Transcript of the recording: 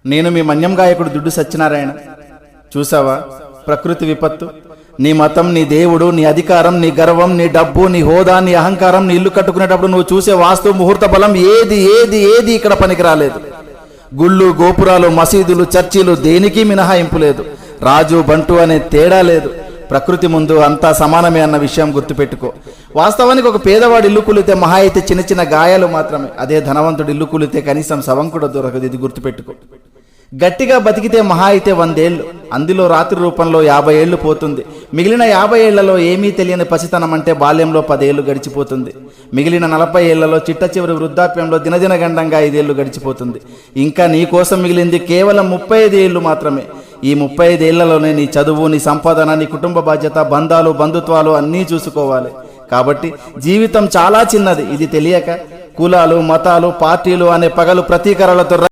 నేను మీ మన్యం గాయకుడు దుడ్డు సత్యనారాయణ. చూసావా ప్రకృతి విపత్తు? నీ మతం, నీ దేవుడు, నీ అధికారం, నీ గర్వం, నీ డబ్బు, నీ హోదా, నీ అహంకారం, నీ ఇల్లు కట్టుకునేటప్పుడు నువ్వు చూసే వాస్తు ముహూర్త బలం ఏది ఏది ఏది ఇక్కడ పనికి రాలేదు. గుళ్ళు, గోపురాలు, మసీదులు, చర్చిలు దేనికి మినహాయింపు లేదు. రాజు బంటు అనే తేడా లేదు. ప్రకృతి ముందు అంతా సమానమే అన్న విషయం గుర్తుపెట్టుకో. వాస్తవానికి ఒక పేదవాడు ఇల్లు కూలితే మహా అయితే చిన్న చిన్న గాయాలు మాత్రమే. అదే ధనవంతుడు ఇల్లు కూలితే కనీసం శవం కూడా దొరకదు. ఇది గుర్తుపెట్టుకో. గట్టిగా బతికితే మహా అయితే 100 ఏళ్ళు, అందులో రాత్రి రూపంలో 50 ఏళ్ళు పోతుంది. మిగిలిన 50 ఏళ్లలో ఏమీ తెలియని పసితనం అంటే బాల్యంలో 10 ఏళ్ళు గడిచిపోతుంది. మిగిలిన 40 ఏళ్లలో చిట్ట చివరి వృద్ధాప్యంలో దినదిన గండంగా 5 ఏళ్ళు గడిచిపోతుంది. ఇంకా నీ కోసం మిగిలింది కేవలం 35 ఏళ్ళు మాత్రమే. ఈ 35 ఏళ్లలోనే నీ చదువు, నీ సంపాదన, నీ కుటుంబ బాధ్యత, బంధాలు, బంధుత్వాలు అన్నీ చూసుకోవాలి. కాబట్టి జీవితం చాలా చిన్నది. ఇది తెలియక కులాలు, మతాలు, పార్టీలు అనే పగలు ప్రతీకారాలతో